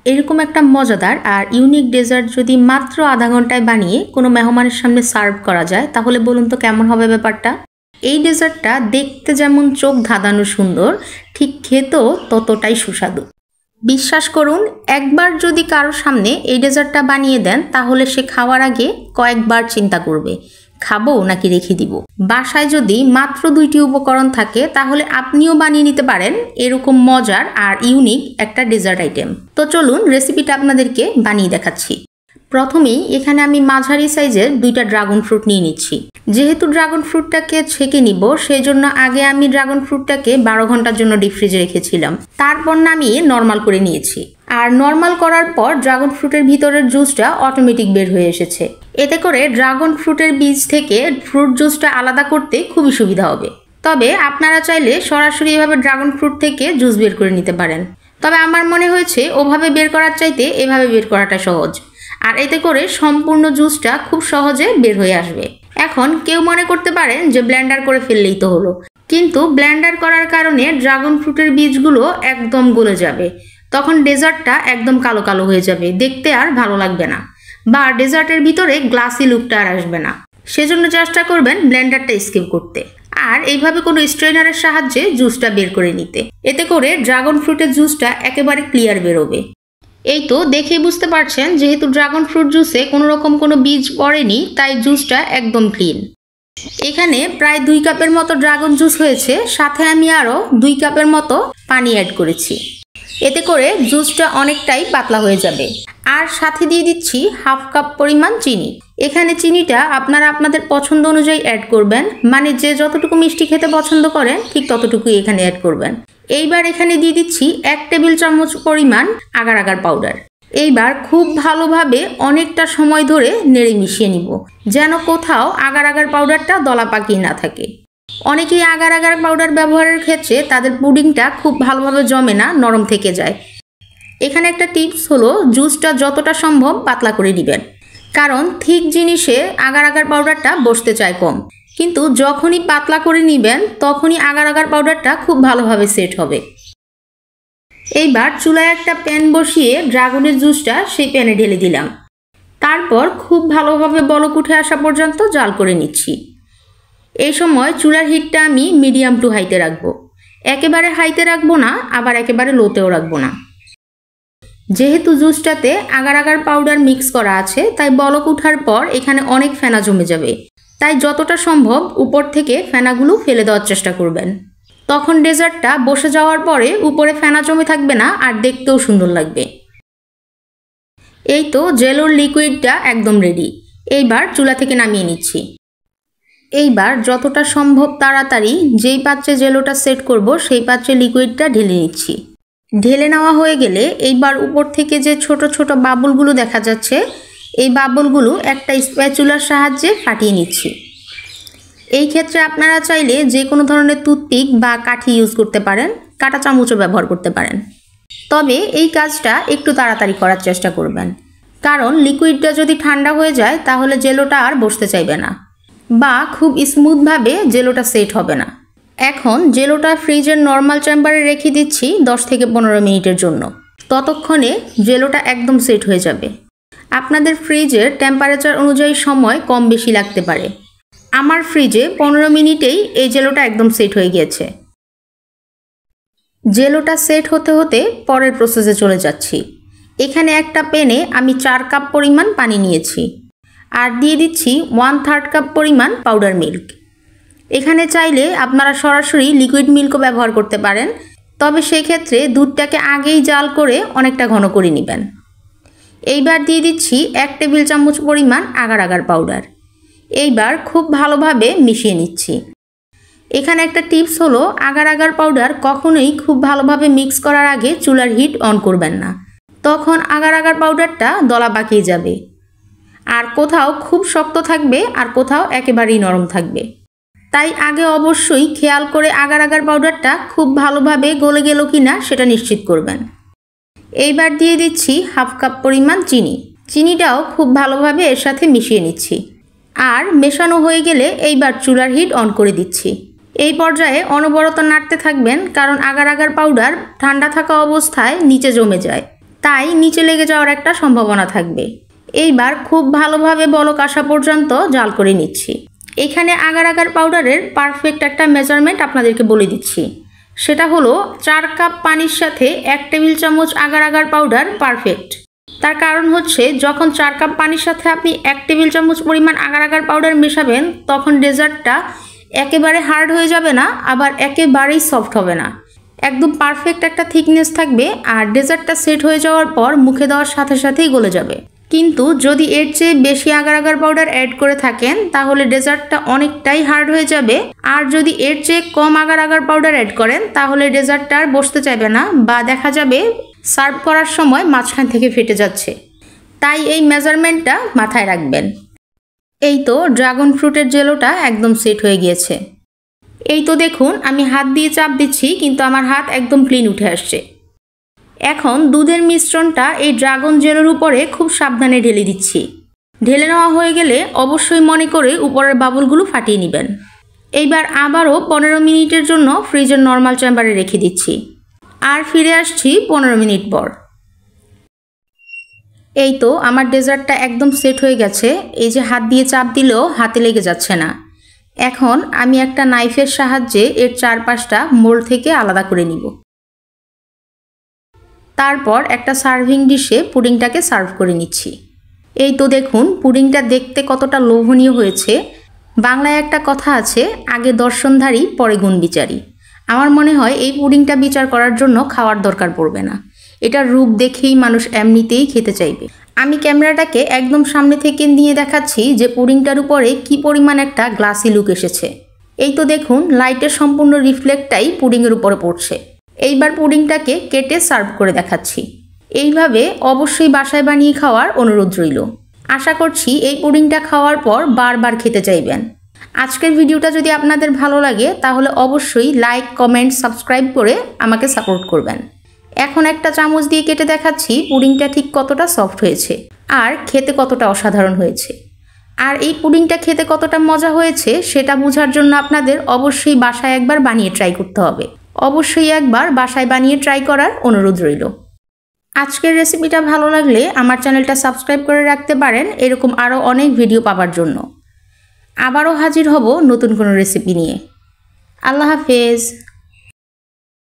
এরকম একটা মজাদার আর ইউনিক ডেজার্ট যদি মাত্র আধা ঘন্টায় বানিয়ে কোনো মেহমানের সামনে সার্ভ করা যায় তাহলে বলুন তো কেমন হবে ব্যাপারটা। এই ডেজার্টটা দেখতে যেমন চোখ ধাঁধানো সুন্দর, ঠিক খেতেও ততটাই সুস্বাদু। বিশ্বাস করুন, একবার যদি কারোর সামনে এই ডেজার্টটা বানিয়ে দেন তাহলে সে খাওয়ার আগে কয়েকবার চিন্তা করবে খাবো নাকি রেখে দিব। বাসায় যদি মাত্র 2টি উপকরণ থাকে তাহলে আপনিও বানিয়ে নিতে পারেন এরকম মজার আর ইউনিক একটা ডেজার্ট আইটেম। তো চলুন রেসিপিটা আপনাদেরকে বানিয়ে দেখাচ্ছি। প্রথমেই এখানে আমি মাঝারি সাইজের 2টা ড্রাগন ফ্রুট নিয়ে নিচ্ছি। যেহেতু ড্রাগন ফ্রুটটাকে ছেঁকে নিব সেই জন্য আগে আমি ড্রাগন ফ্রুটটাকে 12 ঘন্টার জন্য ডিপ ফ্রিজে রেখেছিলাম, তারপর নামিয়ে নর্মাল করে নিয়েছি। আর নর্মাল করার পর ড্রাগন ফ্রুটের ভিতরের জুসটা অটোমেটিক বের হয়ে এসেছে। এতে করে ড্রাগন ফ্রুটের বীজ থেকে ফ্রুট জুসটা আলাদা করতে খুবই সুবিধা হবে। তবে আপনারা চাইলে সরাসরি এভাবে ড্রাগন ফ্রুট থেকে জুস বের করে নিতে পারেন, তবে আমার মনে হয়েছে ওভাবে বের করার চাইতে এভাবে বের করাটা সহজ, আর এতে করে সম্পূর্ণ জুসটা খুব সহজে বের হয়ে আসবে। এখন কেউ মনে করতে পারেন যে ব্লেন্ডার করে ফেললেই তো হলো, কিন্তু ব্লেন্ডার করার কারণে ড্রাগন ফ্রুটের বীজগুলো একদম গলে যাবে, তখন ডেজার্টটা একদম কালো কালো হয়ে যাবে, দেখতে আর ভালো লাগবে না, বা ডেজার্টের ভিতরে গ্লাসি লুকটা আর আসবে না। সেজন্য চেষ্টা করবেন ব্লেন্ডারটা স্কিপ করতে আর এইভাবে কোনো স্ট্রেনারের সাহায্যে জুসটা বের করে নিতে। এতে করে ড্রাগন ফ্রুটের জুসটা একেবারে ক্লিয়ার বেরোবে। এই তো দেখে বুঝতে পারছেন, যেহেতু ড্রাগন ফ্রুট জুসে কোনো রকম কোনো বীজ পড়েনি তাই জুসটা একদম ক্লিন। এখানে প্রায় 2 কাপের মতো ড্রাগন জুস হয়েছে, সাথে আমি আরও 2 কাপের মতো পানি অ্যাড করেছি। এতে করে জুসটা অনেকটাই পাতলা হয়ে যাবে। আর সাথে দিয়ে দিচ্ছি হাফ কাপ পরিমাণ চিনি। এখানে চিনিটা আপনারা আপনাদের পছন্দ অনুযায়ী অ্যাড করবেন, মানে যে যতটুকু মিষ্টি খেতে পছন্দ করেন ঠিক ততটুকুই এখানে অ্যাড করবেন। এইবার এখানে দিয়ে দিচ্ছি 1 টেবিল চামচ পরিমাণ আগার আগার পাউডার। এইবার খুব ভালোভাবে অনেকটা সময় ধরে নেড়ে মিশিয়ে নিব, যেন কোথাও আগার আগার পাউডারটা দলা পাকিয়ে না থাকে। অনেকেই আগার আগার পাউডার ব্যবহারের ক্ষেত্রে তাদের পুডিংটা খুব ভালোভাবে জমে না, নরম থেকে যায়। এখানে একটা টিপস হলো জুসটা যতটা সম্ভব পাতলা করে দিবেন, কারণ ঠিক জিনিসে আগার আগার পাউডারটা বসতে চায় কম, কিন্তু যখনই পাতলা করে নিবেন তখনই আগার আগার পাউডারটা খুব ভালোভাবে সেট হবে। এইবার চুলায় একটা প্যান বসিয়ে ড্রাগনের জুসটা সেই প্যানে ঢেলে দিলাম। তারপর খুব ভালোভাবে বলক উঠে আসা পর্যন্ত জাল করে নিচ্ছি। এই সময় চুলার হিটটা আমি মিডিয়াম টু হাইতে রাখবো, একেবারে হাইতে রাখবো না, আবার একেবারে লোতেও রাখবো না। যেহেতু জুসটাতে আগার আগার পাউডার মিক্স করা আছে তাই বলক উঠার পর এখানে অনেক ফেনা জমে যাবে, তাই যতটা সম্ভব উপর থেকে ফেনাগুলো ফেলে দেওয়ার চেষ্টা করবেন। তখন ডেজার্টটা বসে যাওয়ার পরে উপরে ফেনা জমে থাকবে না আর দেখতেও সুন্দর লাগবে। এই তো জেলোর লিকুইডটা একদম রেডি। এইবার চুলা থেকে নামিয়ে নিচ্ছি। এইবার যতটা সম্ভব তাড়াতাড়ি যেই পাত্রে জেলোটা সেট করব সেই পাত্রে লিকুইডটা ঢেলে নিচ্ছি। ঢেলে নেওয়া হয়ে গেলে এইবার উপর থেকে যে ছোট ছোট বাবুলগুলো দেখা যাচ্ছে এই বাবুলগুলো একটা স্প্যাচুলার সাহায্যে ফাটিয়ে নিচ্ছি। এই ক্ষেত্রে আপনারা চাইলে যে কোনো ধরনের টুথপিক বা কাঠি ইউজ করতে পারেন, কাঁটা চামচও ব্যবহার করতে পারেন। তবে এই কাজটা একটু তাড়াতাড়ি করার চেষ্টা করবেন, কারণ লিকুইডটা যদি ঠান্ডা হয়ে যায় তাহলে জেলোটা আর বসতে চাইবে না, বা খুব স্মুথভাবে জেলোটা সেট হবে না। এখন জেলোটা ফ্রিজের নর্মাল চেম্বারে রেখে দিচ্ছি 10 থেকে 15 মিনিটের জন্য। ততক্ষণে জেলোটা একদম সেট হয়ে যাবে। আপনাদের ফ্রিজের টেম্পারেচার অনুযায়ী সময় কম বেশি লাগতে পারে। আমার ফ্রিজে 15 মিনিটেই এই জেলোটা একদম সেট হয়ে গিয়েছে। জেলোটা সেট হতে হতে পরের প্রসেসে চলে যাচ্ছি। এখানে একটা প্যানে আমি 4 কাপ পরিমাণ পানি নিয়েছি আর দিয়ে দিচ্ছি 1/3 কাপ পরিমাণ পাউডার মিল্ক। এখানে চাইলে আপনারা সরাসরি লিকুইড মিল্কও ব্যবহার করতে পারেন, তবে সেই ক্ষেত্রে দুধটাকে আগেই জাল করে অনেকটা ঘন করে নেবেন। এইবার দিয়ে দিচ্ছি 1 টেবিল চামচ পরিমাণ আগার আগার পাউডার। এইবার খুব ভালোভাবে মিশিয়ে নিচ্ছি। এখানে একটা টিপস হলো আগার আগার পাউডার কখনোই খুব ভালোভাবে মিক্স করার আগে চুলার হিট অন করবেন না, তখন আগার আগার পাউডারটা দলা পাকিয়ে যাবে, আর কোথাও খুব শক্ত থাকবে আর কোথাও একেবারেই নরম থাকবে। তাই আগে অবশ্যই খেয়াল করে আগার আগার পাউডারটা খুব ভালোভাবে গলে গেল কিনা সেটা নিশ্চিত করবেন। এইবার দিয়ে দিচ্ছি হাফ কাপ পরিমাণ চিনি। চিনিটাও খুব ভালোভাবে এর সাথে মিশিয়ে নিচ্ছি। আর মেশানো হয়ে গেলে এইবার চুলার হিট অন করে দিচ্ছি। এই পর্যায়ে অনবরত নাড়তে থাকবেন, কারণ আগার আগার পাউডার ঠান্ডা থাকা অবস্থায় নিচে জমে যায়। তাই নিচে লেগে যাওয়ার একটা সম্ভাবনা থাকবে। এইবার খুব ভালোভাবে বলক আসা পর্যন্ত জাল করে নিচ্ছি। এখানে আগার আগার পাউডারের পারফেক্ট একটা মেজারমেন্ট আপনাদেরকে বলে দিচ্ছি। সেটা হলো 4 কাপ পানির সাথে 1 টেবিল চামচ আগার আগার পাউডার পারফেক্ট। তার কারণ হচ্ছে যখন 4 কাপ পানির সাথে আপনি 1 টেবিল চামচ পরিমাণ আগার আগার পাউডার মেশাবেন তখন ডেজার্টটা একেবারে হার্ড হয়ে যাবে না, আবার একেবারেই সফট হবে না। একদম পারফেক্ট একটা থিকনেস থাকবে আর ডেজার্টটা সেট হয়ে যাওয়ার পর মুখে দেওয়ার সাথে সাথেই গলে যাবে। কিন্তু যদি এর চেয়ে বেশি আগার আগার পাউডার অ্যাড করে থাকেন তাহলে ডেজার্টটা অনেকটাই হার্ড হয়ে যাবে। আর যদি এর চেয়ে কম আগার আগার পাউডার অ্যাড করেন তাহলে ডেজার্টটা আর বসতে চাইবে না বা দেখা যাবে সার্ভ করার সময় মাঝখান থেকে ফেটে যাচ্ছে। তাই এই মেজারমেন্টটা মাথায় রাখবেন। এই তো ড্রাগন ফ্রুটের জেলোটা একদম সেট হয়ে গিয়েছে। এই তো দেখুন আমি হাত দিয়ে চাপ দিচ্ছি কিন্তু আমার হাত একদম ক্লিন উঠে আসছে। এখন দুধের মিশ্রণটা এই ড্রাগন জেলের উপরে খুব সাবধানে ঢেলে দিচ্ছি। ঢেলে নেওয়া হয়ে গেলে অবশ্যই মনে করে উপরের বাবলগুলো ফাটিয়ে নেবেন। এইবার আবারও 15 মিনিটের জন্য ফ্রিজের নর্মাল চেম্বারে রেখে দিচ্ছি। আর ফিরে আসছি 15 মিনিট পর। এই তো আমার ডেজার্টটা একদম সেট হয়ে গেছে। এই যে হাত দিয়ে চাপ দিলেও হাতে লেগে যাচ্ছে না। এখন আমি একটা নাইফের সাহায্যে এর চারপাশটা মোল্ড থেকে আলাদা করে নিব। তারপর একটা সার্ভিং ডিশে পুডিংটাকে সার্ভ করে নিচ্ছি। এই তো দেখুন পুডিংটা দেখতে কতটা লোভনীয় হয়েছে। বাংলায় একটা কথা আছে, আগে দর্শনধারী পরে গুণ বিচারী। আমার মনে হয় এই পুডিংটা বিচার করার জন্য খাওয়ার দরকার পড়বে না। এটার রূপ দেখেই মানুষ এমনিতেই খেতে চাইবে। আমি ক্যামেরাটাকে একদম সামনে থেকে নিয়ে দেখাচ্ছি যে পুডিংটার উপরে কি পরিমাণ একটা গ্লাসি লুক এসেছে। এই তো দেখুন লাইটের সম্পূর্ণ রিফ্লেক্টটাই পুডিংয়ের উপরে পড়ছে। এইবার পুডিংটাকে কেটে সার্ভ করে দেখাচ্ছি। এইভাবে অবশ্যই বাসায় বানিয়ে খাওয়ার অনুরোধ রইল। আশা করছি এই পুডিংটা খাওয়ার পর বারবার খেতে চাইবেন। আজকের ভিডিওটা যদি আপনাদের ভালো লাগে তাহলে অবশ্যই লাইক, কমেন্ট, সাবস্ক্রাইব করে আমাকে সাপোর্ট করবেন। এখন একটা চামচ দিয়ে কেটে দেখাচ্ছি পুডিংটা ঠিক কতটা সফট হয়েছে আর খেতে কতটা অসাধারণ হয়েছে। আর এই পুডিংটা খেতে কতটা মজা হয়েছে সেটা বোঝার জন্য আপনাদের অবশ্যই বাসায় একবার বানিয়ে ট্রাই করতে হবে। অবশ্যই একবার বাসায় বানিয়ে ট্রাই করার অনুরোধ রইল। আজকের রেসিপিটা ভালো লাগলে আমার চ্যানেলটা সাবস্ক্রাইব করে রাখতে পারেন এরকম আরও অনেক ভিডিও পাওয়ার জন্য। আবারও হাজির হব নতুন কোনো রেসিপি নিয়ে। আল্লাহ হাফেজ।